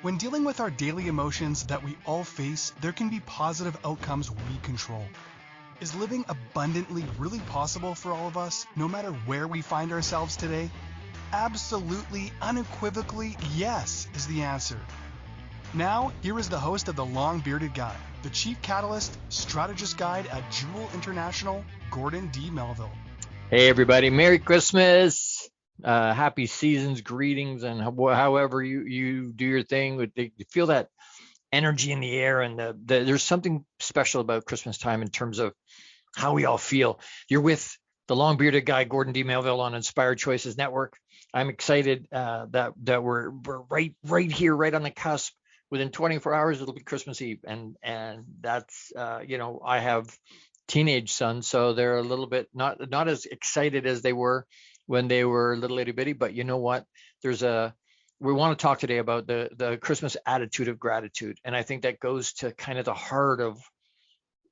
When dealing with our daily emotions that we all face, there can be positive outcomes we control. Is living abundantly really possible for all of us, no matter where we find ourselves today? Absolutely, unequivocally, yes is the answer. Now, here is the host of The Long Bearded Guy, the Chief Catalyst Strategist Guide at JEWIL International, Gordon D Melville. Hey everybody, Merry Christmas, happy seasons, greetings, and however you do your thing. You feel that energy in the air, and there's something special about Christmas time in terms of how we all feel. You're with the Long Bearded Guy, Gordon D Melville, on Inspired Choices Network. I'm excited that we're right here, right on the cusp. Within 24 hours, it'll be Christmas Eve, and that's I have teenage sons, so they're a little bit not as excited as they were when they were little itty bitty. But you know what? We want to talk today about the Christmas attitude of gratitude, and I think that goes to kind of the heart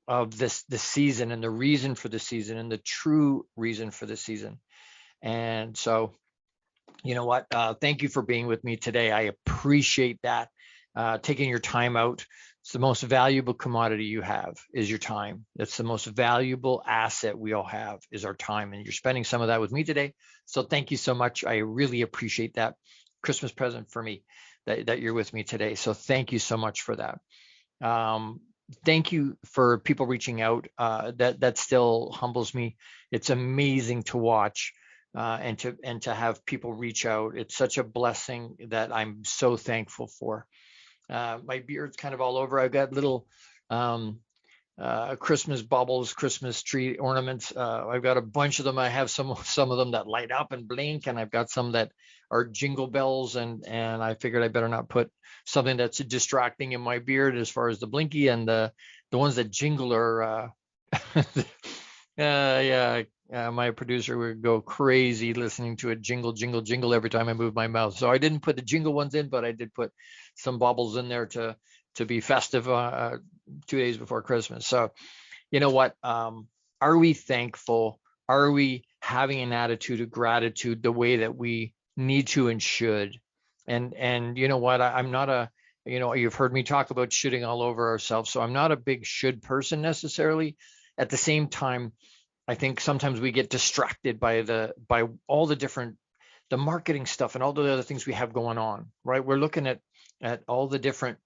of the season and the reason for the season and the true reason for the season. And so, you know what? Thank you for being with me today. I appreciate that. Taking your time out. It's the most valuable commodity you have is your time. That's the most valuable asset we all have is our time. And you're spending some of that with me today. So thank you so much. I really appreciate that Christmas present for me that you're with me today. So thank you so much for that. Thank you for people reaching out. That still humbles me. It's amazing to watch and to have people reach out. It's such a blessing that I'm so thankful for. My beard's kind of all over. I've got little Christmas baubles, Christmas tree ornaments. I've got a bunch of them. I have some of them that light up and blink, and I've got some that are jingle bells. And I figured I better not put something that's distracting in my beard as far as the blinky, and the ones that jingle are. My producer would go crazy listening to it jingle, jingle, jingle every time I move my mouth. So I didn't put the jingle ones in, but I did put some baubles in there to be festive 2 days before Christmas. So, you know what? Are we thankful? Are we having an attitude of gratitude the way that we need to and should? And you know what? I'm not you've heard me talk about shoulding all over ourselves. So I'm not a big should person necessarily. At the same time, I think sometimes we get distracted by all the marketing stuff and all the other things we have going on, right? We're looking at all the different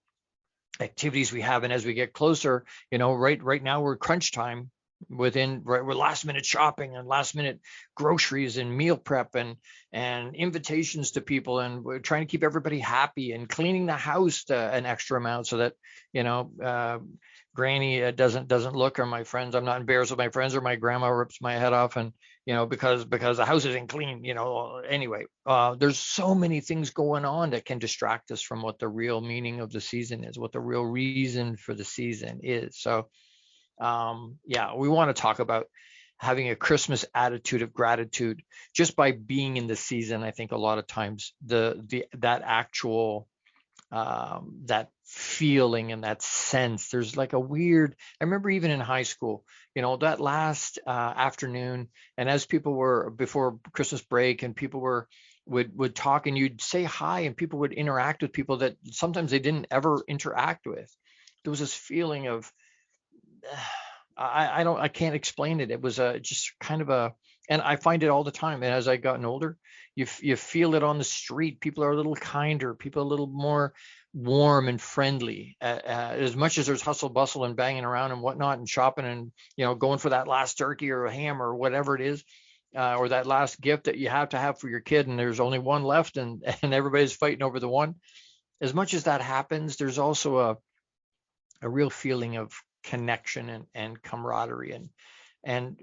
activities we have, and as we get closer, right now we're crunch time. We're last minute shopping and last minute groceries and meal prep and invitations to people, and we're trying to keep everybody happy and cleaning the house an extra amount so that Granny doesn't look, or my friends, I'm not embarrassed with my friends, or my grandma rips my head off, and because the house isn't clean. Anyway, there's so many things going on that can distract us from what the real meaning of the season is, what the real reason for the season is. So we want to talk about having a Christmas attitude of gratitude just by being in the season. I think a lot of times that actual that feeling and that sense, there's like a weird, I remember even in high school, that last afternoon, and as people were before Christmas break, and people would talk, and you'd say hi, and people would interact with people that sometimes they didn't ever interact with. There was this feeling of I can't explain it. It was just kind of and I find it all the time. And as I've gotten older, you feel it on the street. People are a little kinder. People are a little more warm and friendly. As much as there's hustle bustle and banging around and whatnot and shopping and going for that last turkey or a ham or whatever it is, or that last gift that you have to have for your kid, and there's only one left, and everybody's fighting over the one. As much as that happens, there's also a real feeling of connection and camaraderie and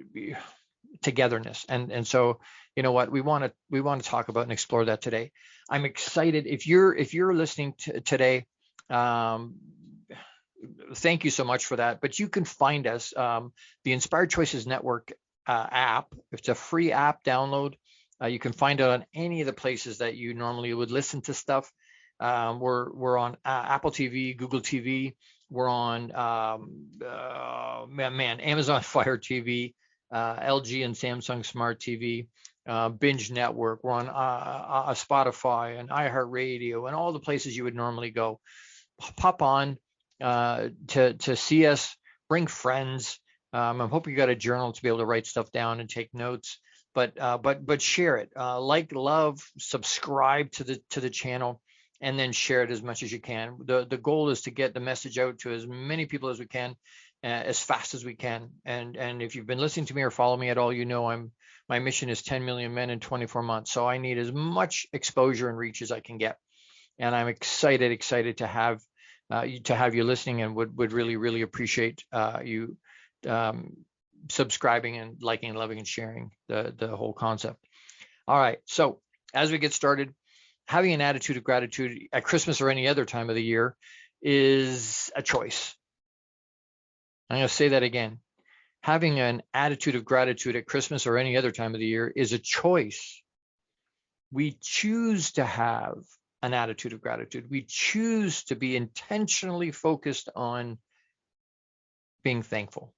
togetherness. And so, you know what, we want to talk about and explore that today. I'm excited. If you're listening today, thank you so much for that. But you can find us, the Inspired Choices Network app. It's a free app download. You can find it on any of the places that you normally would listen to stuff. We're on Apple TV, Google TV. We're on Amazon Fire TV, LG and Samsung Smart TV, Binge Network. We're on Spotify and iHeartRadio and all the places you would normally go. Pop on to see us. Bring friends. I'm hoping you got a journal to be able to write stuff down and take notes. But share it. Like, love, subscribe to the channel, and then share it as much as you can. The goal is to get the message out to as many people as we can, as fast as we can. And if you've been listening to me or follow me at all, you know my mission is 10 million men in 24 months. So I need as much exposure and reach as I can get. And I'm excited to have you listening, and would really appreciate you subscribing and liking and loving and sharing the whole concept. All right, so as we get started, having an attitude of gratitude at Christmas or any other time of the year is a choice. I'm going to say that again. Having an attitude of gratitude at Christmas or any other time of the year is a choice. We choose to have an attitude of gratitude. We choose to be intentionally focused on being thankful.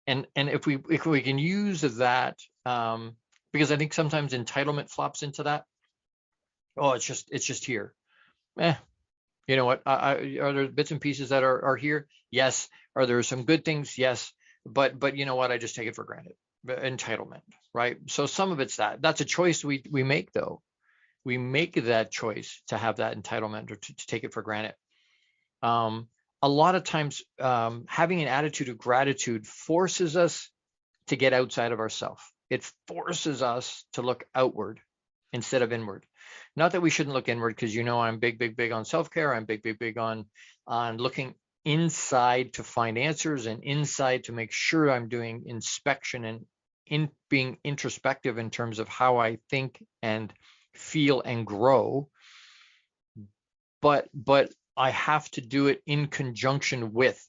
And if we can use that, because I think sometimes entitlement flops into that. Oh, it's just here. You know what? Are there bits and pieces that are here? Yes. Are there some good things? Yes. But you know what? I just take it for granted. Entitlement, right? So some of it's that's a choice we make, though. We make that choice to have that entitlement, or to take it for granted. A lot of times, having an attitude of gratitude forces us to get outside of ourselves. It forces us to look outward instead of inward. Not that we shouldn't look inward, because I'm big on self-care. I'm big on looking inside to find answers, and inside to make sure I'm doing inspection and being introspective in terms of how I think and feel and grow. But I have to do it in conjunction with,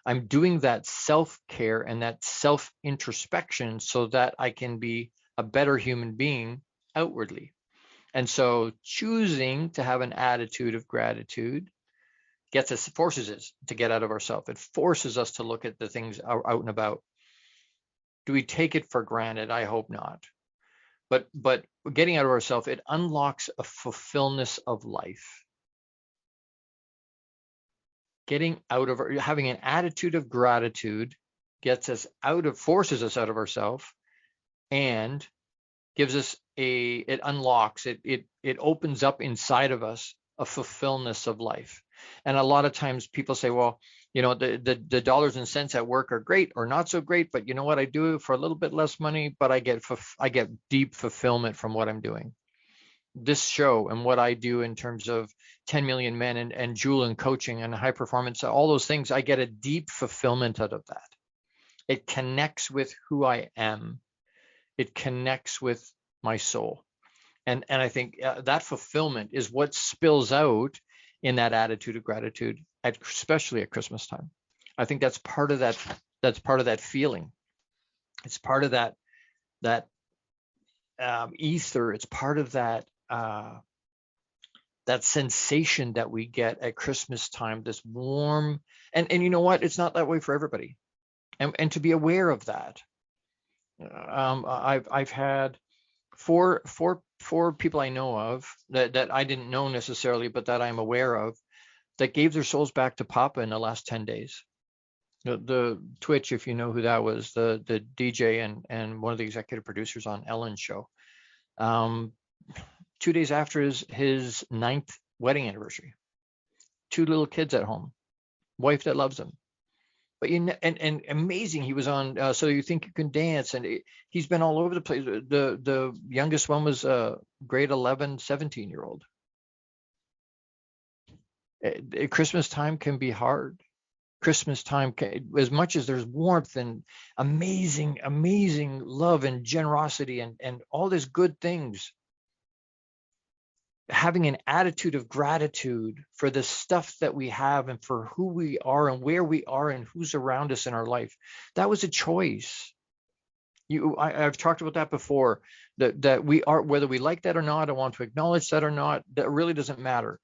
I'm doing that self-care and that self-introspection so that I can be a better human being outwardly. And so choosing to have an attitude of gratitude forces us to get out of ourselves. It forces us to look at the things out and about. Do we take it for granted? I hope not. But getting out of ourselves, it unlocks a fulfillment of life. Having an attitude of gratitude forces us out of ourselves, and gives us it opens up inside of us a fulfillment of life. And a lot of times people say, well, the dollars and cents at work are great or not so great, but you know what, I do it for a little bit less money, but I get deep fulfillment from what I'm doing. This show and what I do in terms of 10 million men and JEWIL and coaching and high performance, all those things, I get a deep fulfillment out of that. It connects with who I am. It connects with my soul. And I think that fulfillment is what spills out in that attitude of gratitude, especially at Christmas time. I think that's part of that. That's part of that feeling. It's part of that ether. It's part of that sensation that we get at Christmas time, this warm, and you know what? It's not that way for everybody. And to be aware of that. I've had four people I know of that I didn't know necessarily, but that I'm aware of, that gave their souls back to Papa in the last 10 days. The Twitch, if you know who that was, the DJ and one of the executive producers on Ellen's show. 2 days after his 9th wedding anniversary, 2 little kids at home, wife that loves him. But and amazing, he was on So You Think You Can Dance, and he's been all over the place. The youngest one was a grade 11, 17-year-old. Christmas time can be hard. Christmas time, as much as there's warmth and amazing love and generosity and all these good things, having an attitude of gratitude for the stuff that we have and for who we are and where we are and who's around us in our life, that was a choice. I've talked about that before, that we are, whether we like that or not, I want to acknowledge that or not, that really doesn't matter.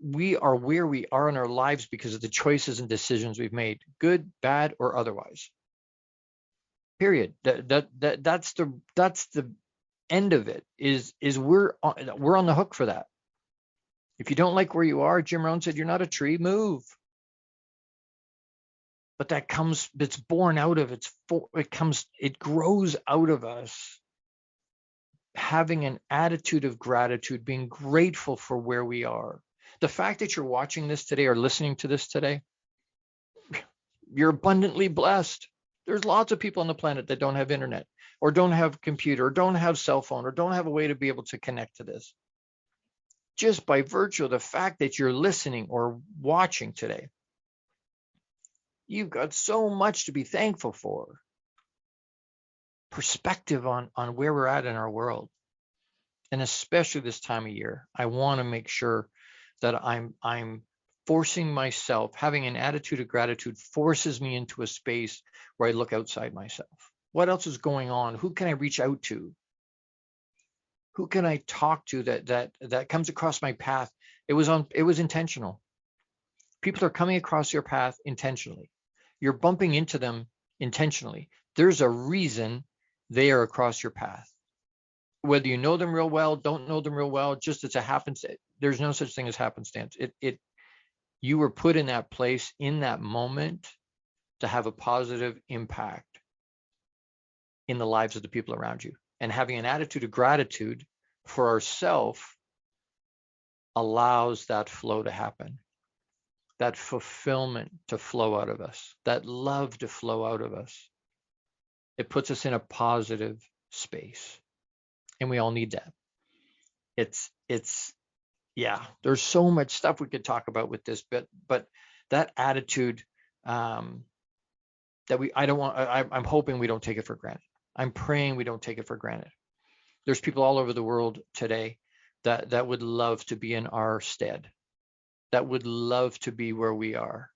We are where we are in our lives because of the choices and decisions we've made, good, bad, or otherwise. Period. That's the end of it is we're on the hook for that. If you don't like where you are, Jim Rohn said, you're not a tree, move. But it's born out of, it grows out of us having an attitude of gratitude, being grateful for where we are. The fact that you're watching this today or listening to this today, you're abundantly blessed. There's lots of people on the planet that don't have internet or don't have computer or don't have cell phone or don't have a way to be able to connect to this. Just by virtue of the fact that you're listening or watching today, you've got so much to be thankful for. Perspective on where we're at in our world. And especially this time of year, I want to make sure that I'm forcing myself, having an attitude of gratitude forces me into a space where I look outside myself. What else is going on? Who can I reach out to? Who can I talk to that comes across my path? It was intentional. People are coming across your path intentionally. You're bumping into them intentionally. There's a reason they are across your path. Whether you know them real well, don't know them real well, just it's a happenstance. There's no such thing as happenstance. You were put in that place in that moment to have a positive impact in the lives of the people around you. And having an attitude of gratitude for ourselves allows that flow to happen, that fulfillment to flow out of us, that love to flow out of us. It puts us in a positive space, and we all need that. Yeah, there's so much stuff we could talk about with this, but that attitude I'm hoping we don't take it for granted. I'm praying we don't take it for granted. There's people all over the world today that would love to be in our stead, that would love to be where we are.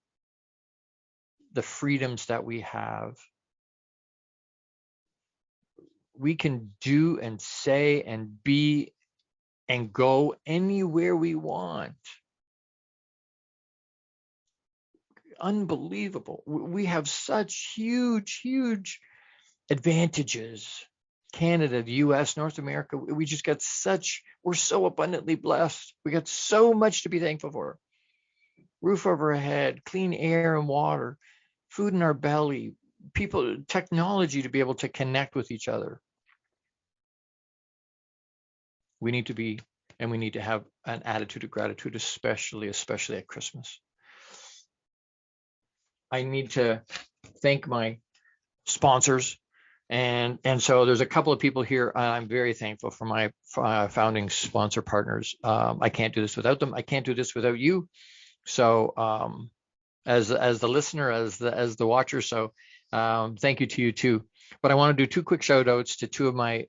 The freedoms that we have. We can do and say and be and go anywhere we want. Unbelievable. We have such huge advantages. Canada, the US, North America, we're so abundantly blessed. We got so much to be thankful for. Roof over our head, clean air and water, food in our belly, people, technology to be able to connect with each other. We need to have an attitude of gratitude, especially at Christmas. I need to thank my sponsors. And so there's a couple of people here. I'm very thankful for my founding sponsor partners. I can't do this without them. I can't do this without you. So as the listener, as the watcher, so thank you to you too. But I want to do two quick shout outs to two of my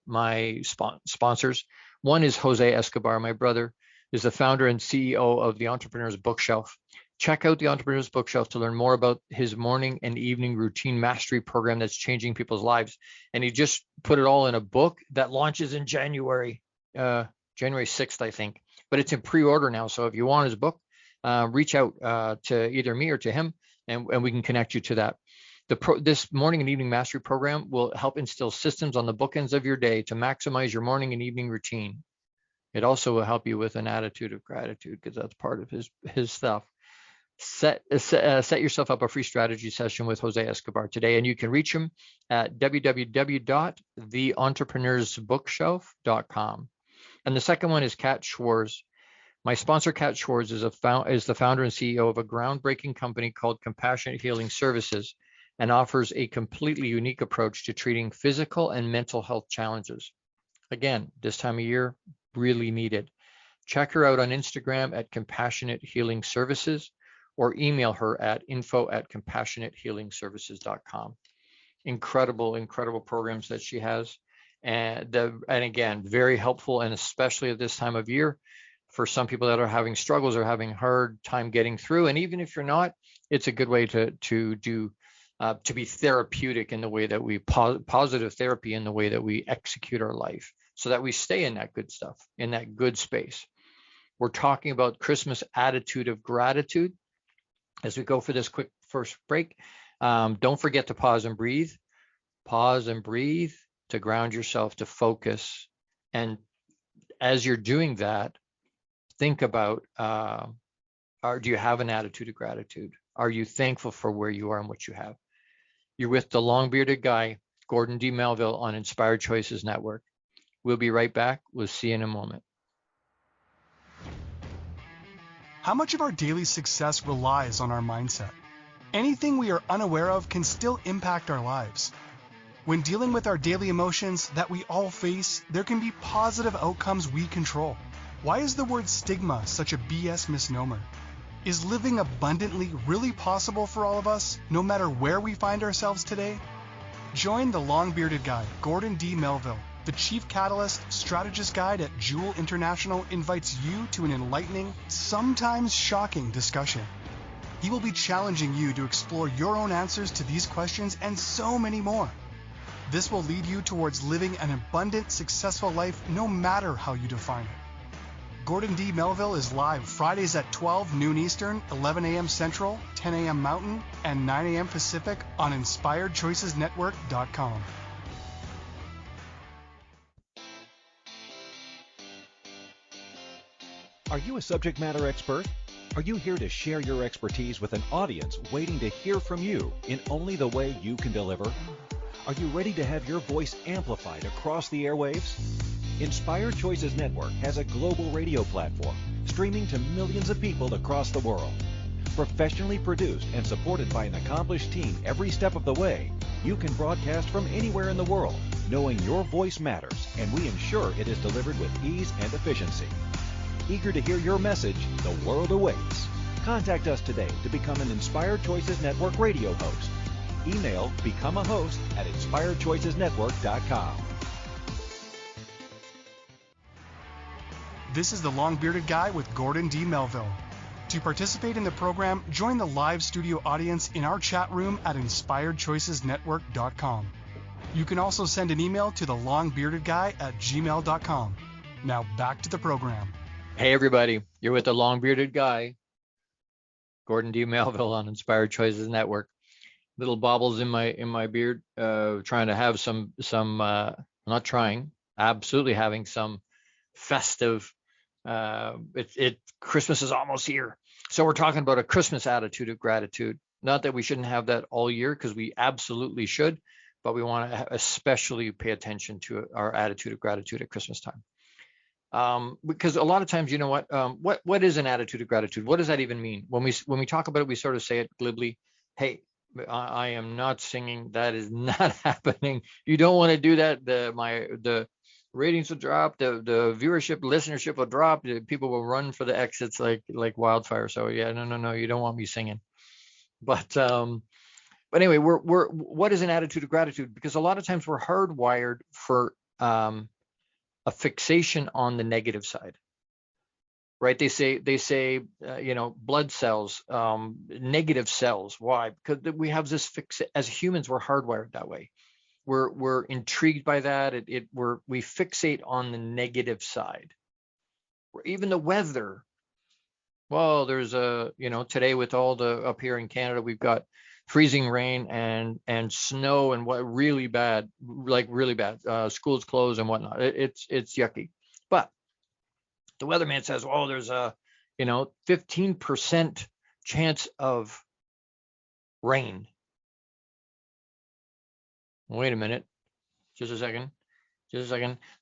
sponsors. One is Jose Escobar. My brother is the founder and CEO of the Entrepreneur's Bookshelf. Check out the Entrepreneur's Bookshelf to learn more about his morning and evening routine mastery program that's changing people's lives. And he just put it all in a book that launches in January 6th, I think. But it's in pre-order now. So if you want his book, reach out to either me or to him, and we can connect you to that. This morning and evening mastery program will help instill systems on the bookends of your day to maximize your morning and evening routine. It also will help you with an attitude of gratitude, because that's part of his stuff. Set yourself up a free strategy session with Jose Escobar today, and you can reach him at www.theentrepreneursbookshelf.com. And the second one is Kat Schwarz. My sponsor, Kat Schwarz, is the founder and CEO of a groundbreaking company called Compassionate Healing Services, and offers a completely unique approach to treating physical and mental health challenges. Again, this time of year, really needed. Check her out on Instagram at Compassionate Healing Services, or email her at info@compassionatehealingservices.com. Incredible programs that she has. And again, very helpful, and especially at this time of year, for some people that are having struggles or having hard time getting through. And even if you're not, it's a good way to be therapeutic in the way that we positive therapy in the way that we execute our life, so that we stay in that good stuff, in that good space. We're talking about Christmas attitude of gratitude as we go for this quick first break. Don't forget to pause and breathe to ground yourself, to focus, And as you're doing that, think about, do you have an attitude of gratitude? Are you thankful for where you are and what you have? You're with the long-bearded guy, Gordon D Melville, on Inspired Choices Network. We'll be right back. We'll see you in a moment. How much of our daily success relies on our mindset? Anything we are unaware of can still impact our lives. When dealing with our daily emotions that we all face, there can be positive outcomes we control. Why is the word stigma such a BS misnomer? Is living abundantly really possible for all of us, no matter where we find ourselves today? Join the long-bearded guy, Gordon D Melville. The Chief Catalyst Strategist Guide at JEWIL International invites you to an enlightening, sometimes shocking discussion. He will be challenging you to explore your own answers to these questions and so many more. This will lead you towards living an abundant, successful life no matter how you define it. Gordon D. Melville is live Fridays at 12 noon Eastern, 11 a.m. Central, 10 a.m. Mountain, and 9 a.m. Pacific on InspiredChoicesNetwork.com. Are you a subject matter expert? Are you here to share your expertise with an audience waiting to hear from you in only the way you can deliver? Are you ready to have your voice amplified across the airwaves? Inspired Choices Network has a global radio platform streaming to millions of people across the world. Professionally produced and supported by an accomplished team every step of the way, you can broadcast from anywhere in the world, knowing your voice matters, and we ensure it is delivered with ease and efficiency. Eager to hear your message, the world awaits. Contact us today to become an Inspired Choices Network radio host. Email become a host at InspiredChoicesNetwork.com. This is the long-bearded guy with Gordon D. Melville. To participate in the program, join the live studio audience in our chat room at InspiredChoicesNetwork.com. You can also send an email to the longbeardedguy@gmail.com. Now back to the program. Hey everybody, you're with the long-bearded guy, Gordon D. Melville on Inspired Choices Network. Little bobbles in my beard, trying to have some not trying, absolutely having some festive. Christmas is almost here, so we're talking about a Christmas attitude of gratitude. Not that we shouldn't have that all year, because we absolutely should, but we want to especially pay attention to our attitude of gratitude at Christmas time. Because a lot of times, you know what is an attitude of gratitude? What does that even mean? When we talk about it, we sort of say it glibly. Hey, I am not singing. That is not happening. You don't want to do that. The ratings will drop. The viewership, listenership will drop. The people will run for the exits like wildfire. So yeah, no. You don't want me singing. But anyway, what is an attitude of gratitude? Because a lot of times we're hardwired for a fixation on the negative side. Right? They say, blood cells, negative cells. Why? Because we have this as humans, we're hardwired that way. We're intrigued by that. We fixate on the negative side. Even the weather. Well, there's today with all up here in Canada, we've got freezing rain and snow and what really bad. Schools closed and whatnot. It's yucky. But the weatherman says, oh, there's a 15% chance of rain. Wait a minute, just a second.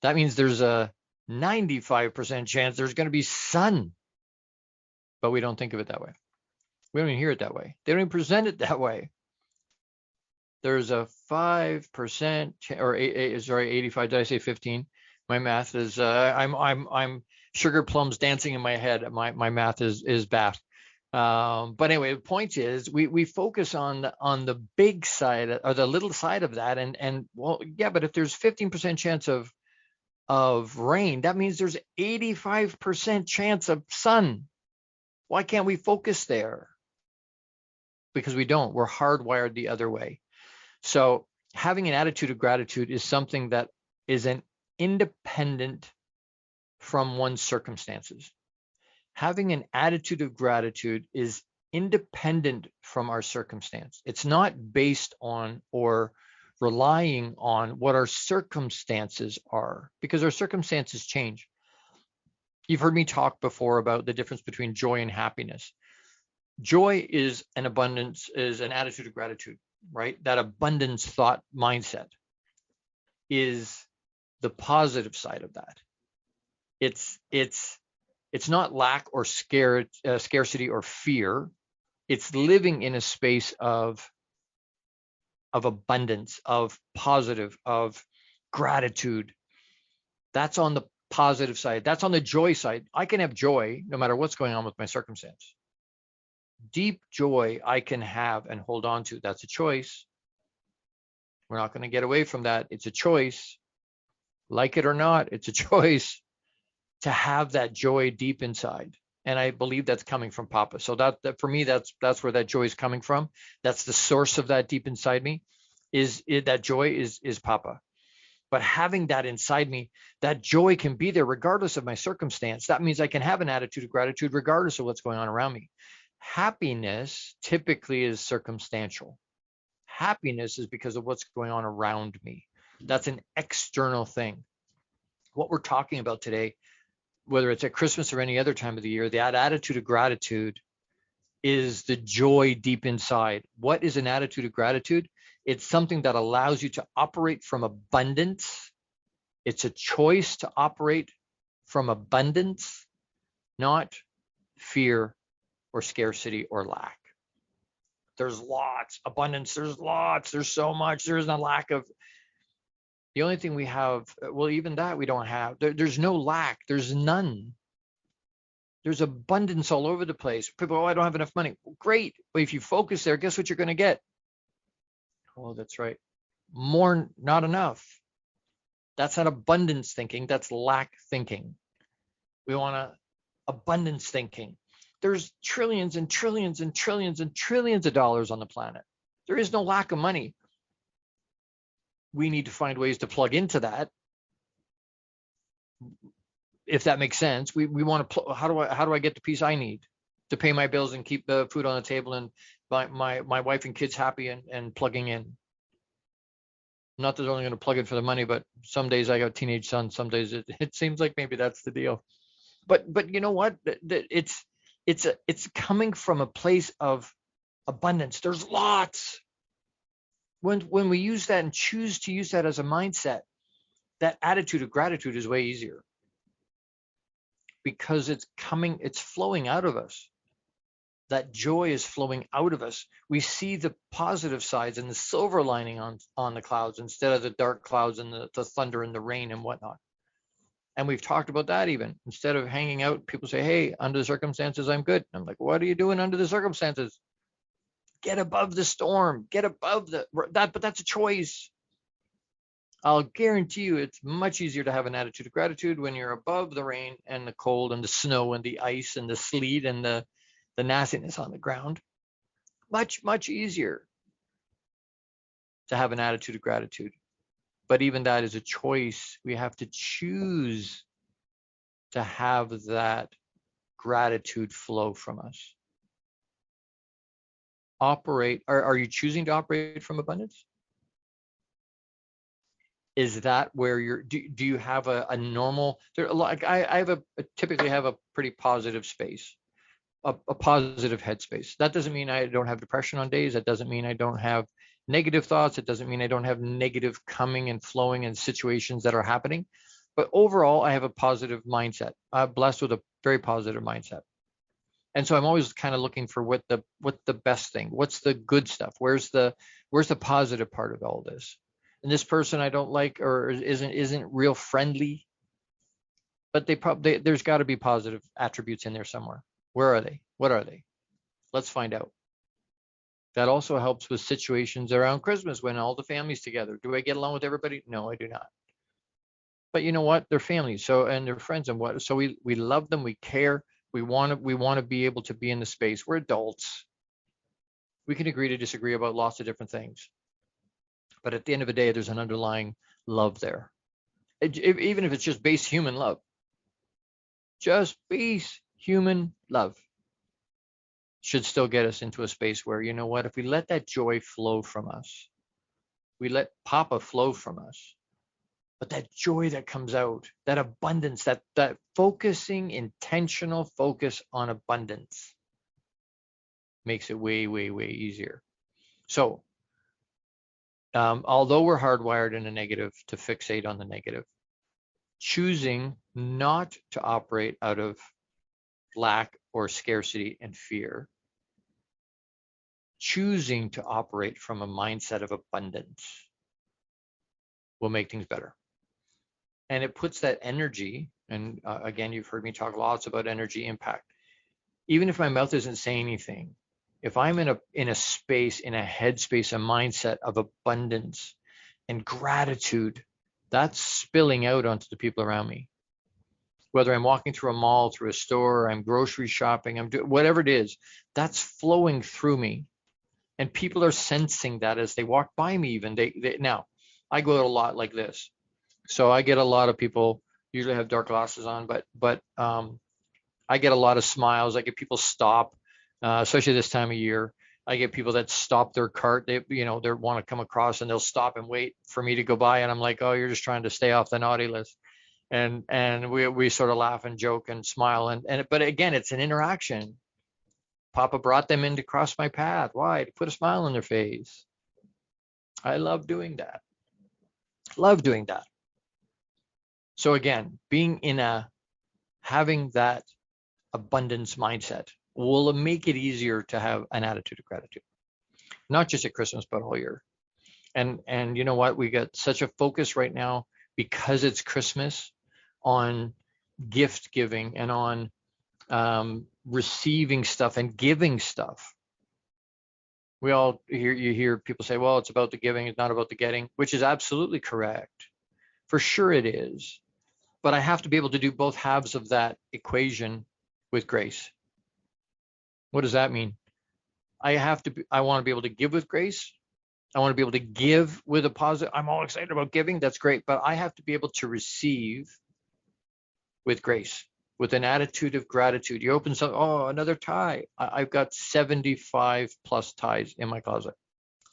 That means there's a 95% chance there's going to be sun. But we don't think of it that way. We don't even hear it that way. They don't even present it that way. There's a 5% or 85. Did I say 15? My math is I'm sugar plums dancing in my head. My math is bad. But anyway, the point is we focus on the big side or the little side of that, and well, yeah, but if there's 15% chance of rain, that means there's 85% chance of sun. Why can't we focus there? Because we don't. We're hardwired the other way. So having an attitude of gratitude is something that is an independent from one's circumstances. Having an attitude of gratitude is independent from our circumstance. It's not based on or relying on what our circumstances are, because our circumstances change. You've heard me talk before about the difference between joy and happiness. Joy is an abundance, is an attitude of gratitude, right? That abundance thought mindset is the positive side of that. It's not lack or scarcity or fear. It's living in a space of abundance, of positive, of gratitude. That's on the positive side. That's on the joy side. I can have joy no matter what's going on with my circumstance. Deep joy I can have and hold on to. That's a choice. We're not going to get away from that. It's a choice. Like it or not, it's a choice to have that joy deep inside. And I believe that's coming from Papa. So that for me, that's where that joy is coming from. That's the source of that deep inside me. That joy is Papa. But having that inside me, that joy can be there regardless of my circumstance. That means I can have an attitude of gratitude regardless of what's going on around me. Happiness typically is circumstantial. Happiness is because of what's going on around me. That's an external thing. What we're talking about today, whether it's at Christmas or any other time of the year, that attitude of gratitude is the joy deep inside. What is an attitude of gratitude? It's something that allows you to operate from abundance. It's a choice to operate from abundance, not fear or scarcity or lack. There's lots, abundance, there's lots, there's so much, there isn't a lack of. The only thing we have, well, even that we don't have. There's no lack, there's none. There's abundance all over the place. People, oh, I don't have enough money. Well, great, but if you focus there, guess what you're going to get? Oh, that's right. More, not enough. That's not abundance thinking, that's lack thinking. We want abundance thinking. There's trillions and trillions and trillions and trillions of dollars on the planet. There is no lack of money. We need to find ways to plug into that, if that makes sense. We want to how do I get the piece I need to pay my bills and keep the food on the table and my wife and kids happy and plugging in. Not that they're only going to plug in for the money, but some days I got teenage sons. Some days it seems like maybe that's the deal. But you know what? It's coming from a place of abundance. There's lots. When we use that and choose to use that as a mindset, that attitude of gratitude is way easier, because it's flowing out of us. That joy is flowing out of us. We see the positive sides and the silver lining on the clouds instead of the dark clouds and the thunder and the rain and whatnot. And we've talked about that even. Instead of hanging out, people say, hey, under the circumstances, I'm good. And I'm like, what are you doing under the circumstances? Get above the storm, get above that, but that's a choice. I'll guarantee you it's much easier to have an attitude of gratitude when you're above the rain and the cold and the snow and the ice and the sleet and the nastiness on the ground. Much, much easier to have an attitude of gratitude. But even that is a choice. We have to choose to have that gratitude flow from us. Are you choosing to operate from abundance? Is that where do you have a normal, I typically have a pretty positive space, a positive headspace. That doesn't mean I don't have depression on days. That doesn't mean I don't have negative thoughts. It doesn't mean I don't have negative coming and flowing in situations that are happening. But overall, I have a positive mindset. I'm blessed with a very positive mindset. And so I'm always kind of looking for what the best thing, what's the good stuff, where's the positive part of all this. And this person I don't like or isn't real friendly, but there's got to be positive attributes in there somewhere. Where are they? What are they? Let's find out. That also helps with situations around Christmas when all the family's together. Do I get along with everybody? No, I do not. But you know what? They're family, and they're friends, and what? So we love them, we care. We want to be able to be in the space. We're adults. We can agree to disagree about lots of different things. But at the end of the day, there's an underlying love there. Even if it's just base human love. Just base human love should still get us into a space where, you know what, if we let that joy flow from us, We let Papa flow from us. But that joy that comes out, that abundance, that focusing, intentional focus on abundance makes it way, way, way easier. So although we're hardwired in a negative to fixate on the negative, choosing not to operate out of lack or scarcity and fear, choosing to operate from a mindset of abundance will make things better. And it puts that energy, and again, you've heard me talk lots about energy impact. Even if my mouth isn't saying anything, if I'm in a space, in a headspace, a mindset of abundance and gratitude, that's spilling out onto the people around me. Whether I'm walking through a mall, through a store, I'm grocery shopping, I'm doing whatever it is, that's flowing through me. And people are sensing that as they walk by me even. Now, I go out a lot like this. So I get a lot of people, usually have dark glasses on, but I get a lot of smiles. I get people stop, especially this time of year. I get people that stop their cart. They want to come across and they'll stop and wait for me to go by. And I'm like, oh, you're just trying to stay off the naughty list. And we sort of laugh and joke and smile. But again, it's an interaction. Papa brought them in to cross my path. Why? To put a smile on their face. I love doing that. Love doing that. So again, having that abundance mindset will make it easier to have an attitude of gratitude, not just at Christmas, but all year. And you know what? We got such a focus right now because it's Christmas on gift giving and on receiving stuff and giving stuff. You hear people say, well, it's about the giving, it's not about the getting, which is absolutely correct. For sure it is. But I have to be able to do both halves of that equation with grace. What does that mean? I want to be able to give with grace. I want to be able to give with a positive. I'm all excited about giving. That's great. But I have to be able to receive with grace, with an attitude of gratitude. You open some, oh, another tie. I've got 75 plus ties in my closet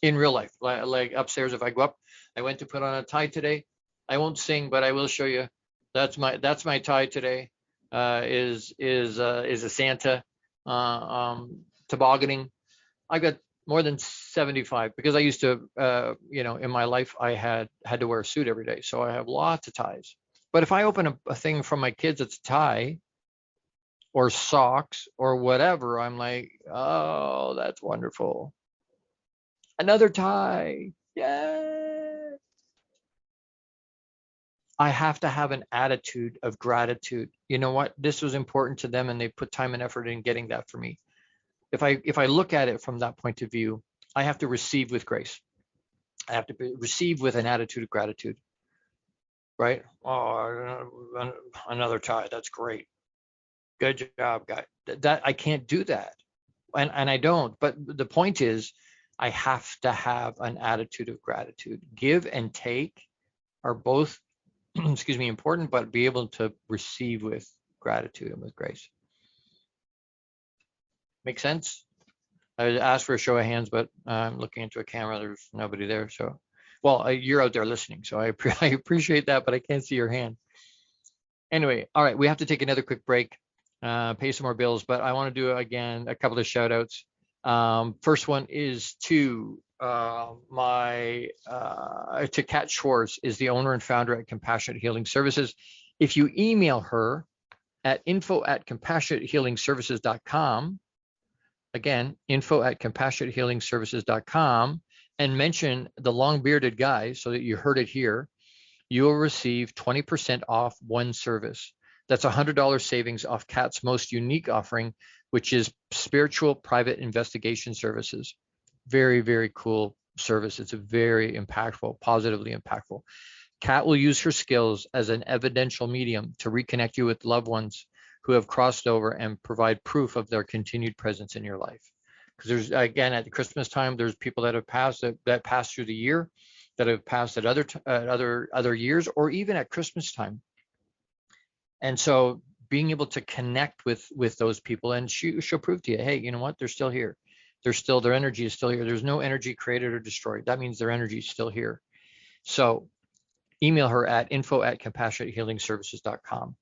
in real life. Like upstairs, if I go up, I went to put on a tie today. I won't sing, but I will show you. That's my tie today. Is a Santa tobogganing. I got more than 75 because I used to, in my life I had to wear a suit every day, so I have lots of ties. But if I open a thing from my kids, it's a tie or socks or whatever, I'm like, oh, that's wonderful. Another tie, yeah. I have to have an attitude of gratitude. You know what? This was important to them, and they put time and effort in getting that for me. If I look at it from that point of view, I have to receive with grace. I have to receive with an attitude of gratitude, right? Oh, another tie. That's great. Good job, guy. That I can't do that, and I don't. But the point is, I have to have an attitude of gratitude. Give and take are both important, but be able to receive with gratitude and with grace. Make sense? I asked for a show of hands, but I'm looking into a camera. There's nobody there. So, well, you're out there listening, so I appreciate that, but I can't see your hand. Anyway, all right, we have to take another quick break, pay some more bills, but I want to do, again, a couple of shout outs. First one is to Kat Schwartz, is the owner and founder at Compassionate Healing Services. If you email her at info@compassionatehealingservices.com, again, info@compassionatehealingservices.com, and mention the long bearded guy so that you heard it here, you will receive 20% off one service. That's $100 savings off Kat's most unique offering, which is spiritual private investigation services. Very, very cool service. It's a very impactful, positively impactful. Kat will use her skills as an evidential medium to reconnect you with loved ones who have crossed over and provide proof of their continued presence in your life. Because there's, again, at the Christmas time, there's people that have passed that passed through the year, that have passed at other years, or even at Christmas time. And so being able to connect with those people, and she'll prove to you, hey, you know what, they're still here. their energy is still here. There's no energy created or destroyed. That means their energy is still here. So email her at info@compassionatehealingservices.com.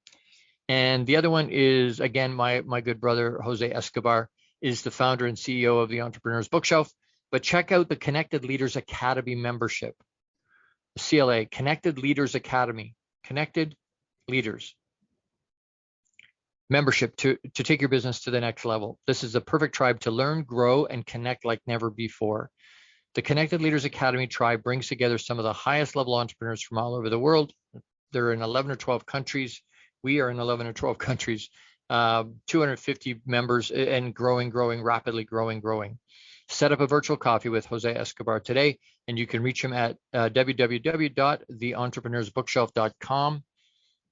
And the other one is, again, my good brother, Jose Escobar, is the founder and CEO of the Entrepreneur's Bookshelf. But check out the Connected Leaders Academy membership, the CLA, Connected Leaders Academy, Connected Leaders membership to take your business to the next level. This is the perfect tribe to learn, grow, and connect like never before. The Connected Leaders Academy tribe brings together some of the highest level entrepreneurs from all over the world. They're in 11 or 12 countries. We are in 11 or 12 countries, 250 members and growing, rapidly growing. Set up a virtual coffee with Jose Escobar today, and you can reach him at www.theentrepreneursbookshelf.com.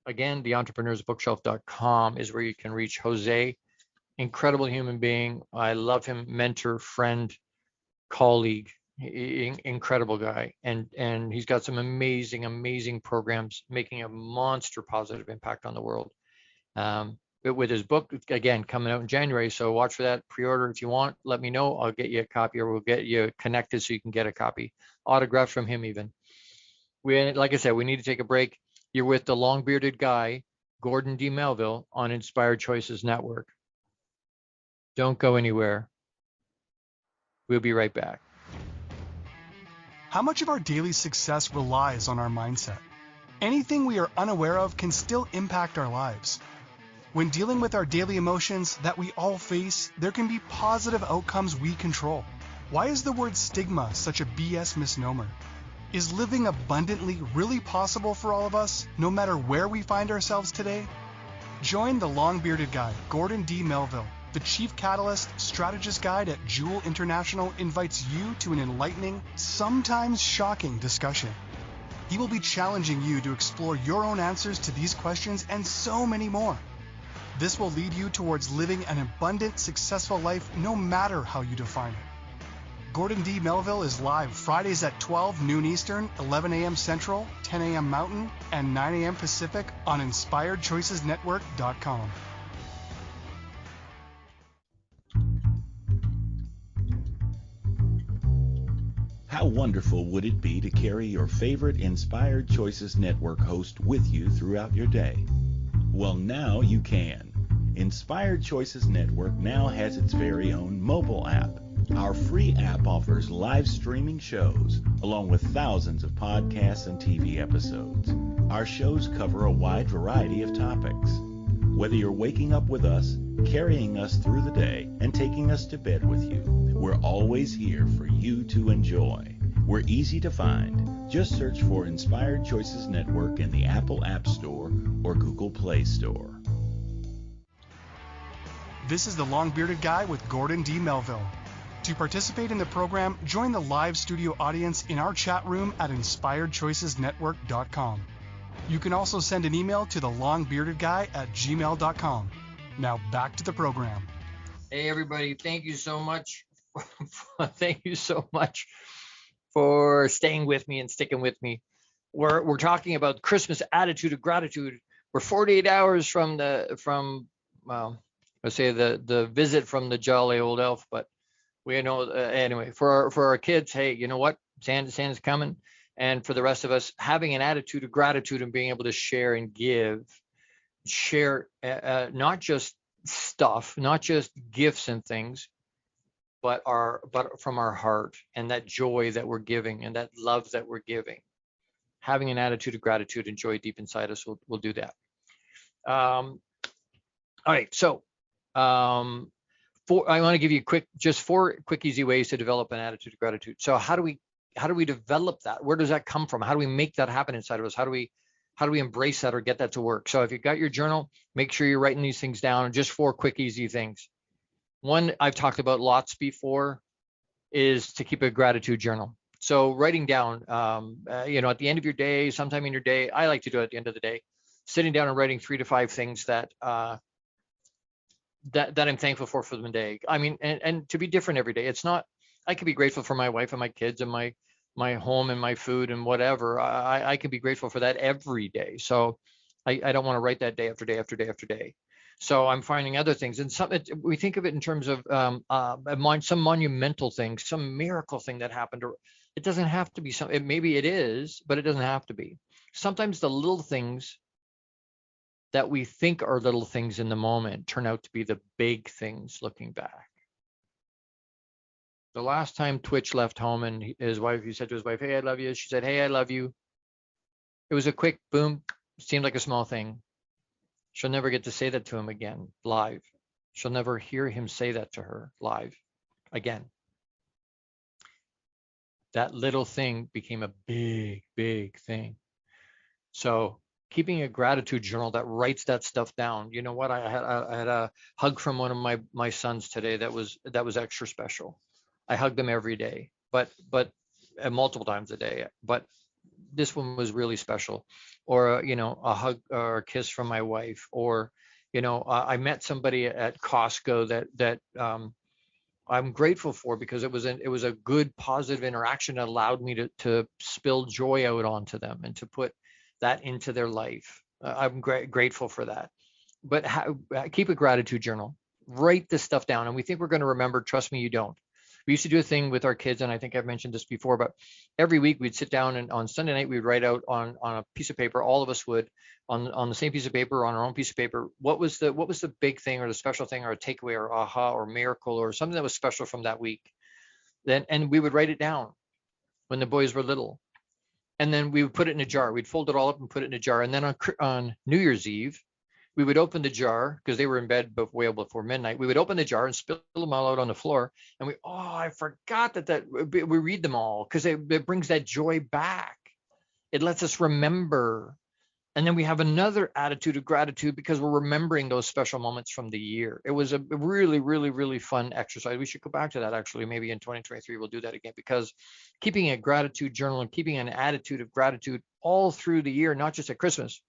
Again, theentrepreneursbookshelf.com is where you can reach Jose. Incredible human being. I love him, mentor, friend, colleague, incredible guy. And he's got some amazing programs making a monster positive impact on the world. But with his book, again, coming out in January, so watch for that. Pre-order if you want. Let me know. I'll get you a copy, or we'll get you connected so you can get a copy. Autographed from him even. Like I said, we need to take a break. You're with the long-bearded guy, Gordon D Melville, on Inspired Choices Network. Don't go anywhere. We'll be right back. How much of our daily success relies on our mindset? Anything we are unaware of can still impact our lives. When dealing with our daily emotions that we all face, there can be positive outcomes we control. Why is the word stigma such a BS misnomer? Is living abundantly really possible for all of us, no matter where we find ourselves today? Join the long-bearded guy, Gordon D. Melville. The Chief Catalyst Strategist Guide at JEWIL International invites you to an enlightening, sometimes shocking discussion. He will be challenging you to explore your own answers to these questions and so many more. This will lead you towards living an abundant, successful life no matter how you define it. Gordon D. Melville is live Fridays at 12 noon Eastern, 11 a.m. Central, 10 a.m. Mountain, and 9 a.m. Pacific on InspiredChoicesNetwork.com. How wonderful would it be to carry your favorite Inspired Choices Network host with you throughout your day? Well, now you can. Inspired Choices Network now has its very own mobile app. Our free app offers live streaming shows, along with thousands of podcasts and TV episodes. Our shows cover a wide variety of topics. Whether you're waking up with us, carrying us through the day, and taking us to bed with you, we're always here for you to enjoy. We're easy to find. Just search for Inspired Choices Network in the Apple App Store or Google Play Store. This is the long-bearded guy with Gordon D. Melville. To participate in the program, join the live studio audience in our chat room at InspiredChoicesNetwork.com. You can also send an email to thelongbeardedguy@gmail.com. Now back to the program. Hey everybody, thank you so much. Thank you so much for staying with me and sticking with me. We're talking about Christmas attitude of gratitude. We're 48 hours from let's say the visit from the jolly old elf, but we know anyway for our kids. Hey, you know what? Santa's coming, and for the rest of us, having an attitude of gratitude and being able to share and share not just stuff, not just gifts and things, but from our heart, and that joy that we're giving and that love that we're giving. Having an attitude of gratitude and joy deep inside us will do that. All right, so I want to give you four quick, easy ways to develop an attitude of gratitude. So how do we develop that? Where does that come from? How do we make that happen inside of us? How do we embrace that or get that to work? So if you've got your journal, make sure you're writing these things down. Just four quick, easy things. One I've talked about lots before is to keep a gratitude journal. So writing down, at the end of your day, sometime in your day, I like to do it at the end of the day, sitting down and writing 3 to 5 things that I'm thankful for the day. I mean, and to be different every day. It's not, I can be grateful for my wife and my kids and my home and my food and whatever. I can be grateful for that every day. So I don't want to write that day after day after day after day. So I'm finding other things, and we think of it in terms of some monumental thing, some miracle thing that happened, or it doesn't have to be something. Maybe it is, but it doesn't have to be. Sometimes the little things that we think are little things in the moment turn out to be the big things looking back. The last time Twitch left home and he said to his wife, "Hey, I love you." She said, "Hey, I love you." It was a quick boom, seemed like a small thing. She'll never get to say that to him again live. She'll never hear him say that to her live again. That little thing became a big, big thing. So keeping a gratitude journal that writes that stuff down. You know what? I had a hug from one of my sons today that was extra special. I hugged them every day, but multiple times a day. But this one was really special. Or a hug or a kiss from my wife. Or I met somebody at Costco that I'm grateful for, because it was a good positive interaction that allowed me to spill joy out onto them and to put that into their life. I'm grateful for that. But keep a gratitude journal. Write this stuff down, and we think we're going to remember. Trust me, you don't. We used to do a thing with our kids, and I think I've mentioned this before, but every week we'd sit down, and on Sunday night we'd write out on a piece of paper, all of us would, on the same piece of paper, on our own piece of paper, what was the big thing or the special thing or a takeaway or aha or miracle or something that was special from that week. And we would write it down when the boys were little. And then we would put it in a jar. We'd fold it all up and put it in a jar. And then on New Year's Eve, we would open the jar, because they were in bed way before midnight. We would open the jar and spill them all out on the floor. And I forgot that we read them all, because it brings that joy back. It lets us remember. And then we have another attitude of gratitude because we're remembering those special moments from the year. It was a really, really, really fun exercise. We should go back to that, actually. Maybe in 2023, we'll do that again, because keeping a gratitude journal and keeping an attitude of gratitude all through the year, not just at Christmas,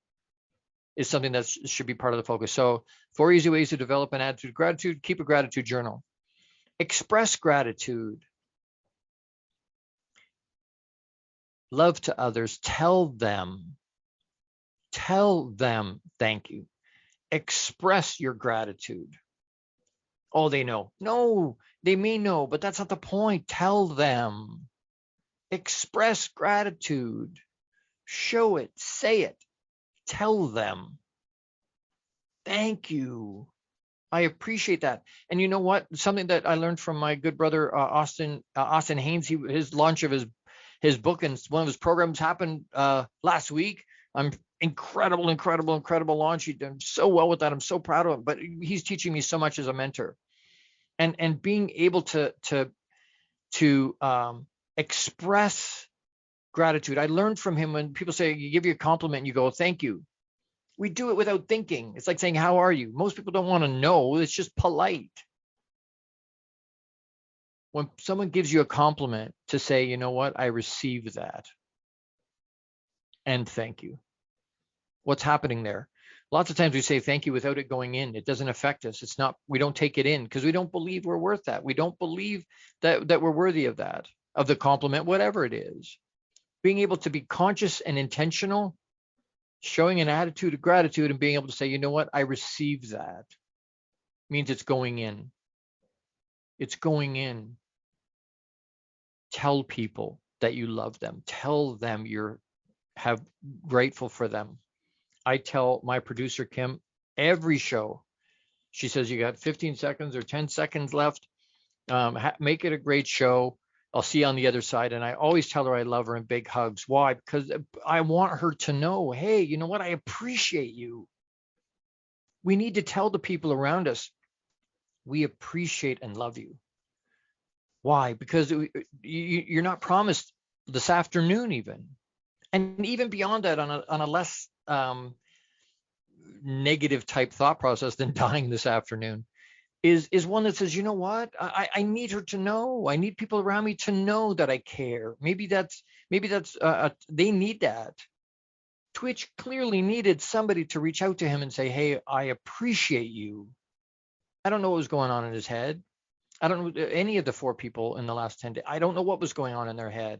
is something that should be part of the focus. So 4 easy ways to develop an attitude of gratitude. Keep a gratitude journal. Express gratitude. Love to others. Tell them thank you. Express your gratitude. Oh, they know. No, they may know, but that's not the point. Tell them. Express gratitude. Show it. Say it. Tell them. Thank you. I appreciate that. And you know what? Something that I learned from my good brother Austin Haynes. His launch of his book and one of his programs happened last week. Incredible launch. He did so well with that. I'm so proud of him. But he's teaching me so much as a mentor, and being able to express gratitude. I learned from him, when people say, you give you a compliment and you go, thank you. We do it without thinking. It's like saying, how are you? Most people don't want to know. It's just polite. When someone gives you a compliment, to say, you know what, I receive that. And thank you. What's happening there? Lots of times we say thank you without it going in. It doesn't affect us. It's not, we don't take it in because we don't believe we're worth that. We don't believe that we're worthy of that, of the compliment, whatever it is. Being able to be conscious and intentional, showing an attitude of gratitude and being able to say, you know what, I receive that, means it's going in. It's going in. Tell people that you love them. Tell them you're grateful for them. I tell my producer, Kim, every show, she says, you got 15 seconds or 10 seconds left. Make it a great show. I'll see you on the other side. And I always tell her I love her in big hugs. Why? Because I want her to know, hey, you know what? I appreciate you. We need to tell the people around us, we appreciate and love you. Why? Because you're not promised this afternoon even. And even beyond that, on a less negative type thought process than dying this afternoon, is one that says, you know what, I need her to know. I need people around me to know that I care. Maybe that's they need that. Twitch clearly needed somebody to reach out to him and say, hey, I appreciate you. I don't know what was going on in his head. I don't know any of the 4 people in the last 10 days. I don't know what was going on in their head.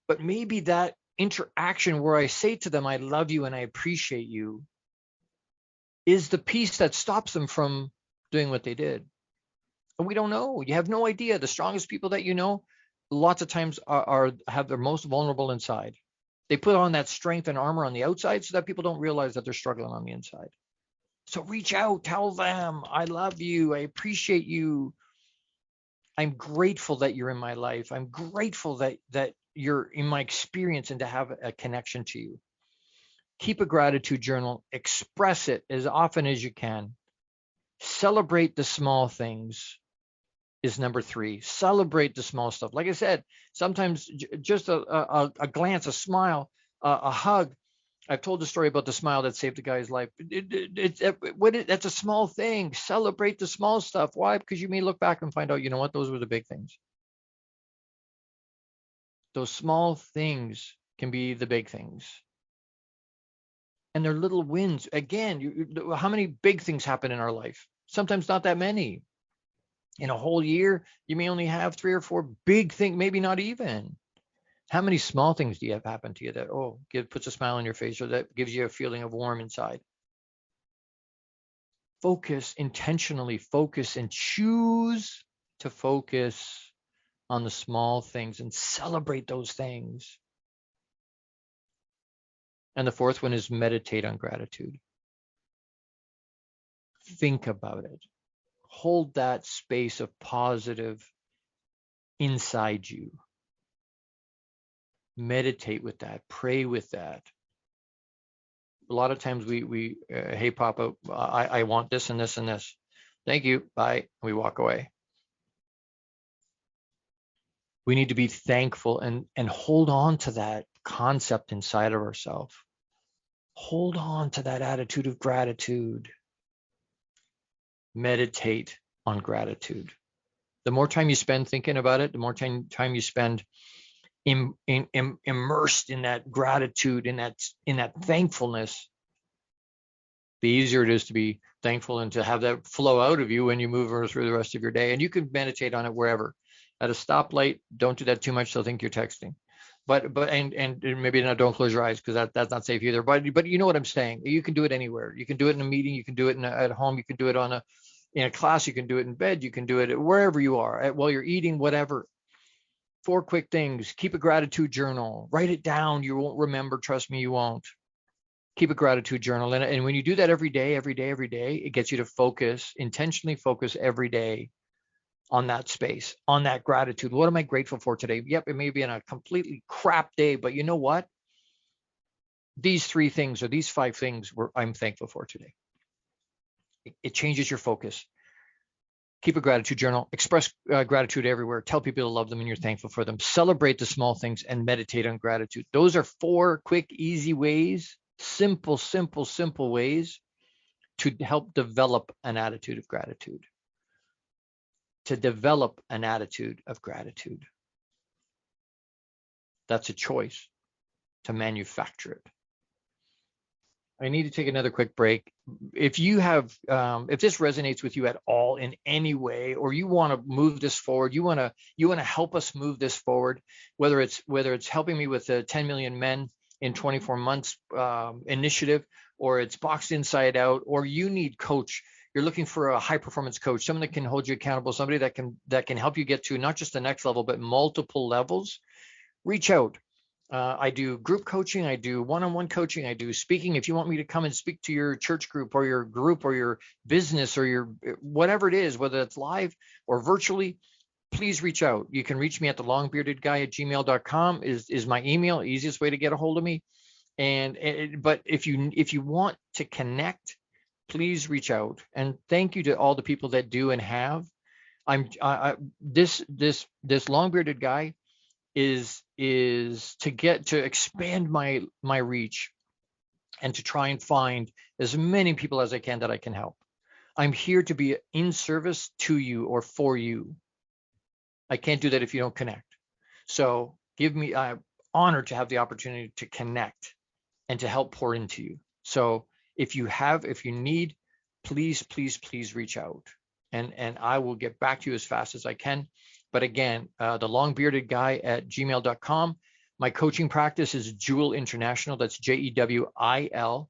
But maybe that interaction where I say to them, I love you and I appreciate you, is the piece that stops them from doing what they did. And we don't know. You have no idea. The strongest people that you know, lots of times have their most vulnerable inside. They put on that strength and armor on the outside so that people don't realize that they're struggling on the inside. So reach out, tell them, I love you, I appreciate you. I'm grateful that you're in my life. I'm grateful that you're in my experience and to have a connection to you. Keep a gratitude journal, express it as often as you can. Celebrate the small things is number 3. Celebrate the small stuff. Like I said, sometimes just a glance, a smile, a hug. I've told the story about the smile that saved the guy's life. That's a small thing. Celebrate the small stuff. Why? Because you may look back and find out, you know what, those were the big things. Those small things can be the big things. And they're little wins. Again, how many big things happen in our life? Sometimes not that many. In a whole year, you may only have 3 or 4 big things, maybe not even. How many small things do you have happen to you that, puts a smile on your face, or that gives you a feeling of warm inside? Focus, intentionally focus, and choose to focus on the small things and celebrate those things. And the 4th one is meditate on gratitude. Think about it. Hold that space of positive inside you. Meditate with that, pray with that. A lot of times we hey, Papa, I want this and this and this. Thank you, bye. We walk away. We need to be thankful and hold on to that concept inside of ourselves. Hold on to that attitude of gratitude. Meditate on gratitude. The more time you spend thinking about it, the more time you spend immersed in that gratitude, in that thankfulness, the easier it is to be thankful and to have that flow out of you when you move through the rest of your day. And you can meditate on it wherever. At a stoplight, don't do that too much, they'll think you're texting. But maybe not, don't close your eyes, because that's not safe either. But you know what I'm saying. You can do it anywhere. You can do it in a meeting. You can do it at home. You can do it in a class. You can do it in bed. You can do it wherever you are, while you're eating, whatever. 4 quick things. Keep a gratitude journal. Write it down. You won't remember. Trust me, you won't. Keep a gratitude journal. And when you do that every day, it gets you to focus, intentionally focus every day on that space, on that gratitude. What am I grateful for today? Yep, it may be in a completely crap day, but you know what? These 3 things or these 5 things I'm thankful for today. It changes your focus. Keep a gratitude journal, express gratitude everywhere, tell people to love them and you're thankful for them, celebrate the small things, and meditate on gratitude. Those are 4 quick, easy ways, simple ways to help develop an attitude of gratitude. To develop an attitude of gratitude. That's a choice to manufacture it. I need to take another quick break. If you have, if this resonates with you at all in any way, or you want to move this forward, you want to help us move this forward, whether it's helping me with the 10 million men in 24 months initiative, or it's Boxed Inside Out, or you need coach. You're looking for a high performance coach, someone that can hold you accountable, somebody that can help you get to not just the next level, but multiple levels. Reach out. I do group coaching. I do one-on-one coaching. I do speaking. If you want me to come and speak to your church group or your group or your business or your whatever it is, whether it's live or virtually, please reach out. You can reach me at thelongbeardedguy@gmail.com is my email, easiest way to get a hold of me. But if you want to connect, please reach out. And thank you to all the people that do and have. This long bearded guy is to expand my reach and to try and find as many people as I can that I can help. I'm here to be in service to you or for you. I can't do that if you don't connect. So I'm honored to have the opportunity to connect and to help pour into you. So if you need, please reach out, and I will get back to you as fast as I can. But again, thelongbeardedguy@gmail.com. My coaching practice is JEWIL International. That's JEWIL.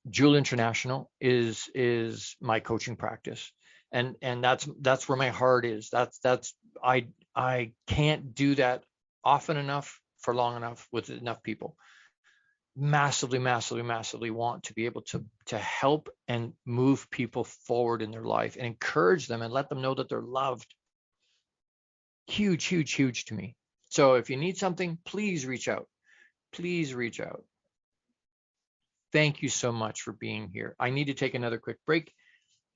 JEWIL International is my coaching practice, and that's where my heart is. I can't do that often enough for long enough with enough people. Massively want to be able to help and move people forward in their life and encourage them and let them know that they're loved. Huge to me. So if you need something, please reach out. Please reach out. Thank you so much for being here. I need to take another quick break.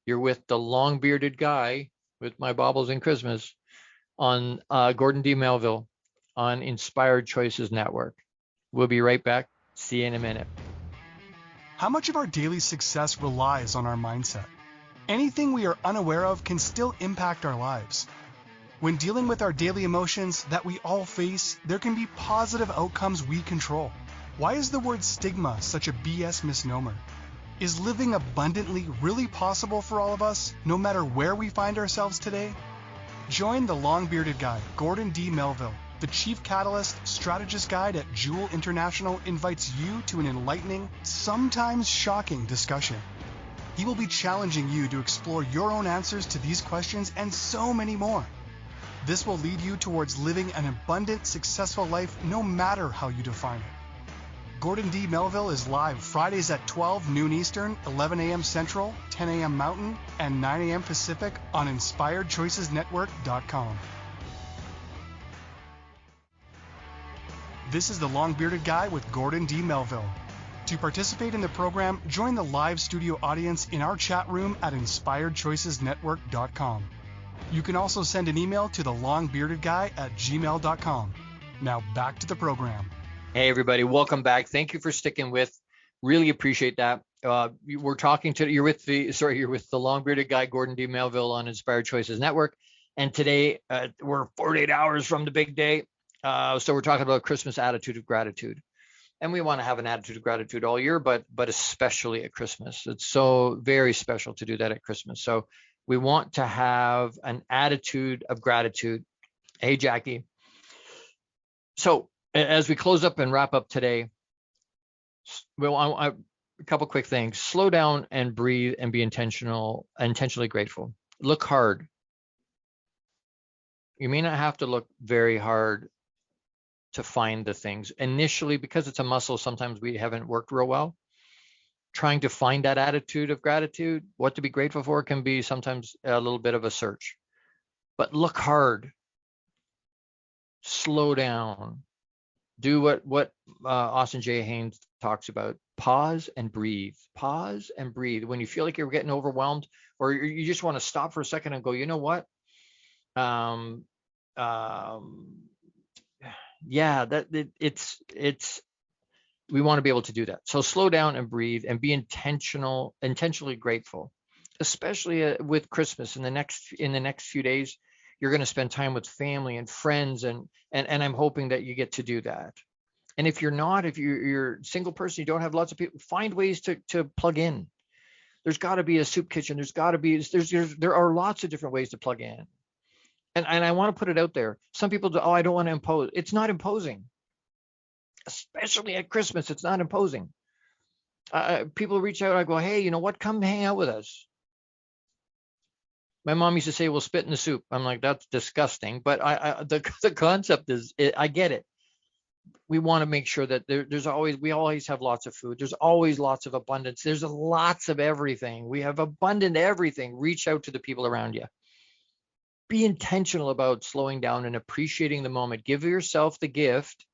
You're with the long-bearded guy with my baubles and Christmas on Gordon D Melville on Inspired Choices Network. We'll be right back. See you in a minute. How much of our daily success relies on our mindset? Anything we are unaware of can still impact our lives. When dealing with our daily emotions that we all face, there can be positive outcomes we control. Why is the word stigma such a BS misnomer? Is living abundantly really possible for all of us, no matter where we find ourselves today? Join the long-bearded guy, Gordon D Melville. The Chief Catalyst Strategist Guide at JEWIL International invites you to an enlightening, sometimes shocking discussion. He will be challenging you to explore your own answers to these questions and so many more. This will lead you towards living an abundant, successful life no matter how you define it. Gordon D. Melville is live Fridays at 12 noon Eastern, 11 a.m. Central, 10 a.m. Mountain, and 9 a.m. Pacific on InspiredChoicesNetwork.com. This is the Long-Bearded Guy with Gordon D. Melville. To participate in the program, join the live studio audience in our chat room at InspiredChoicesNetwork.com. You can also send an email to thelongbbeardedguy@gmail.com. Now back to the program. Hey everybody, welcome back. Thank you for sticking with. Really appreciate that. You're with the long-bearded guy, Gordon D. Melville on Inspired Choices Network. And today we're 48 hours from the big day. So we're talking about Christmas attitude of gratitude. And we want to have an attitude of gratitude all year, but especially at Christmas. It's so very special to do that at Christmas. So we want to have an attitude of gratitude. Hey, Jackie. So as we close up and wrap up today, a couple quick things. Slow down and breathe and be intentionally grateful. Look hard. You may not have to look very hard to find the things. Initially, because it's a muscle, sometimes we haven't worked real well. Trying to find that attitude of gratitude, what to be grateful for, can be sometimes a little bit of a search. But look hard. Slow down. Do what Austin J. Haynes talks about. Pause and breathe. Pause and breathe. When you feel like you're getting overwhelmed, or you just want to stop for a second and go, you know what? We want to be able to do that. So slow down and breathe and be intentionally grateful, especially with Christmas. In the next few days, you're going to spend time with family and friends, and I'm hoping that you get to do that. And if you're a single person, you don't have lots of people, find ways to plug in. There's got to be a soup kitchen. There are lots of different ways to plug in. And I want to put it out there. Some people do, I don't want to impose. It's not imposing. Especially at Christmas, it's not imposing. People reach out, I go, hey, you know what? Come hang out with us. My mom used to say, we'll spit in the soup. I'm like, that's disgusting. But the concept is, I get it. We want to make sure that we always have lots of food. There's always lots of abundance. There's lots of everything. We have abundant everything. Reach out to the people around you. Be intentional about slowing down and appreciating the moment. Give yourself the gift,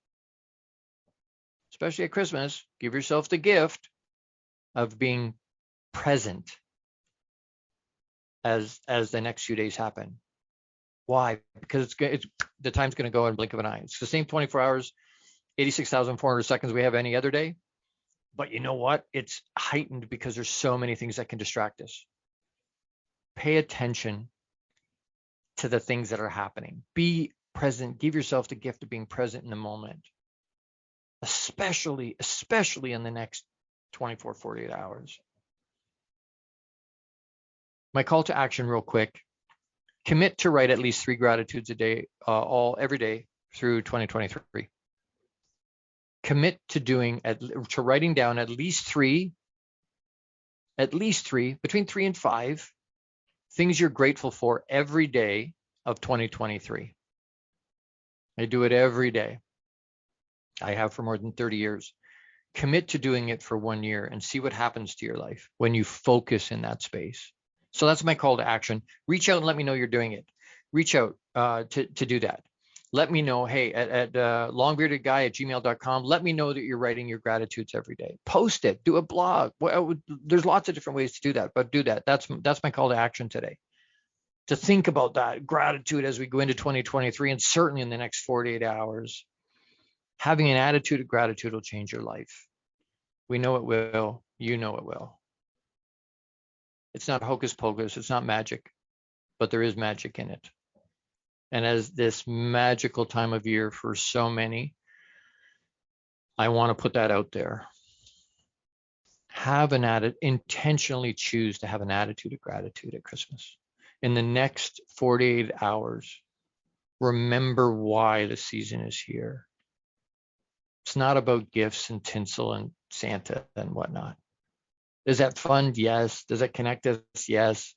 especially at Christmas, give yourself the gift of being present as the next few days happen. Why? Because the time's going to go in a blink of an eye. It's the same 24 hours, 86,400 seconds we have any other day. But you know what? It's heightened because there's so many things that can distract us. Pay attention to the things that are happening. Be present. Give yourself the gift of being present in the moment. Especially in the next 24, 48 hours. My call to action real quick. Commit to write at least 3 gratitudes a day, every day through 2023. Commit to writing down at least 3 at least 3, between 3 and 5 things you're grateful for every day of 2023. I do it every day. I have for more than 30 years. Commit to doing it for 1 year and see what happens to your life when you focus in that space. So that's my call to action. Reach out and let me know you're doing it. Reach out to do that. Let me know, hey, at longbeardedguy@gmail.com, let me know that you're writing your gratitudes every day. Post it, do a blog. Well, there's lots of different ways to do that, but do that. That's my call to action today. To think about that gratitude as we go into 2023, and certainly in the next 48 hours. Having an attitude of gratitude will change your life. We know it will. You know it will. It's not hocus pocus. It's not magic, but there is magic in it. And as this magical time of year for so many, I want to put that out there. Have an attitude, intentionally choose to have an attitude of gratitude at Christmas. In the next 48 hours, remember why the season is here. It's not about gifts and tinsel and Santa and whatnot. Is that fun? Yes. Does it connect us? Yes.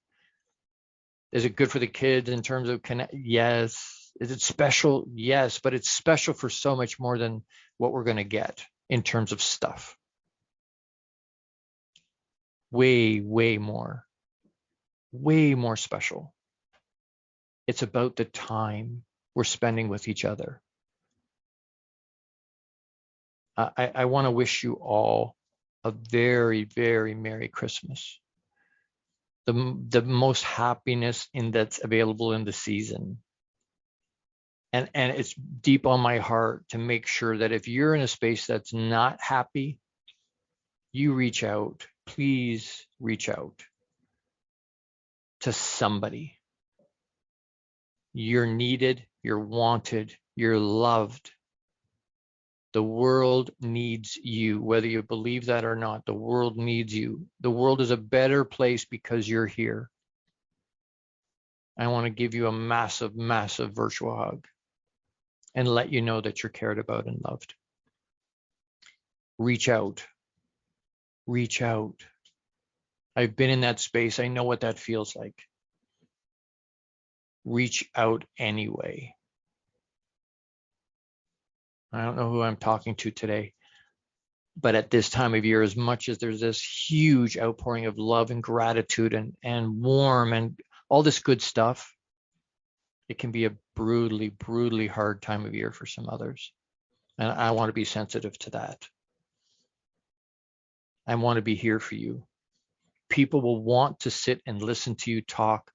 Is it good for the kids in terms of connect? Yes. Is it special? Yes. But it's special for so much more than what we're going to get in terms of stuff. Way, way more. Way more special. It's about the time we're spending with each other. I want to wish you all a very, very Merry Christmas. The most happiness that's available in the season. And it's deep on my heart to make sure that if you're in a space that's not happy, you reach out. Please reach out to somebody. You're needed, you're wanted, you're loved. The world needs you, whether you believe that or not. The world needs you. The world is a better place because you're here. I want to give you a massive, massive virtual hug and let you know that you're cared about and loved. Reach out. Reach out. I've been in that space. I know what that feels like. Reach out anyway. I don't know who I'm talking to today, but at this time of year, as much as there's this huge outpouring of love and gratitude and warm and all this good stuff, it can be a brutally, brutally hard time of year for some others. And I want to be sensitive to that. I want to be here for you. People will want to sit and listen to you talk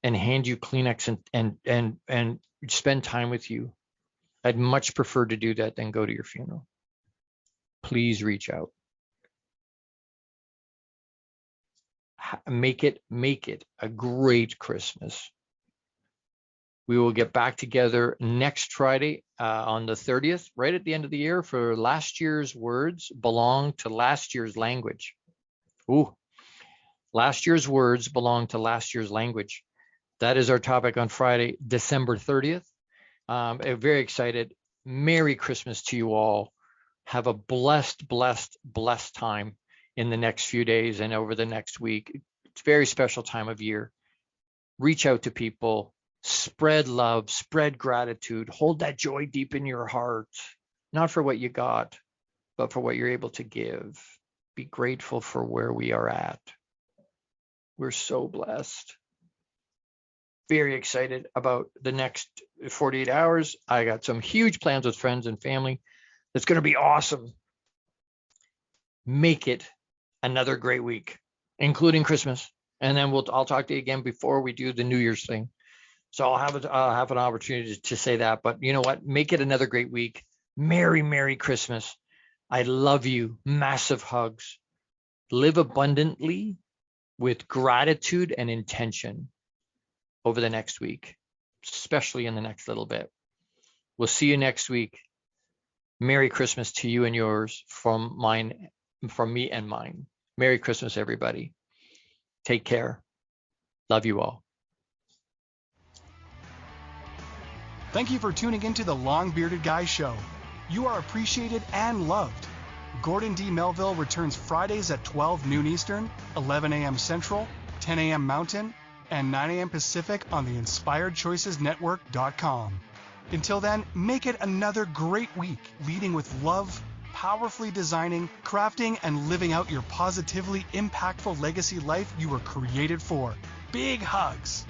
and hand you Kleenex and spend time with you. I'd much prefer to do that than go to your funeral. Please reach out. Make it a great Christmas. We will get back together next Friday on the 30th, right at the end of the year, for last year's words belong to last year's language. Ooh, last year's words belong to last year's language. That is our topic on Friday, December 30th. I'm very excited. Merry Christmas to you all. Have a blessed, blessed, blessed time in the next few days and over the next week. It's a very special time of year. Reach out to people, spread love, spread gratitude, hold that joy deep in your heart, not for what you got, but for what you're able to give. Be grateful for where we are at. We're so blessed. Very excited about the next 48 hours. I got some huge plans with friends and family. It's going to be awesome. Make it another great week, including Christmas. And then I'll talk to you again before we do the New Year's thing. So I'll have an opportunity to say that. But you know what? Make it another great week. Merry, Merry Christmas. I love you. Massive hugs. Live abundantly with gratitude and intention over the next week, especially in the next little bit. We'll see you next week. Merry Christmas to you and yours, from me and mine. Merry Christmas, everybody. Take care. Love you all. Thank you for tuning into the Long Bearded Guy Show. You are appreciated and loved. Gordon D. Melville returns Fridays at 12 noon Eastern, 11 a.m. Central, 10 a.m. Mountain, and 9 a.m. Pacific on the InspiredChoicesNetwork.com. Until then, make it another great week, leading with love, powerfully designing, crafting, and living out your positively impactful legacy life you were created for. Big hugs!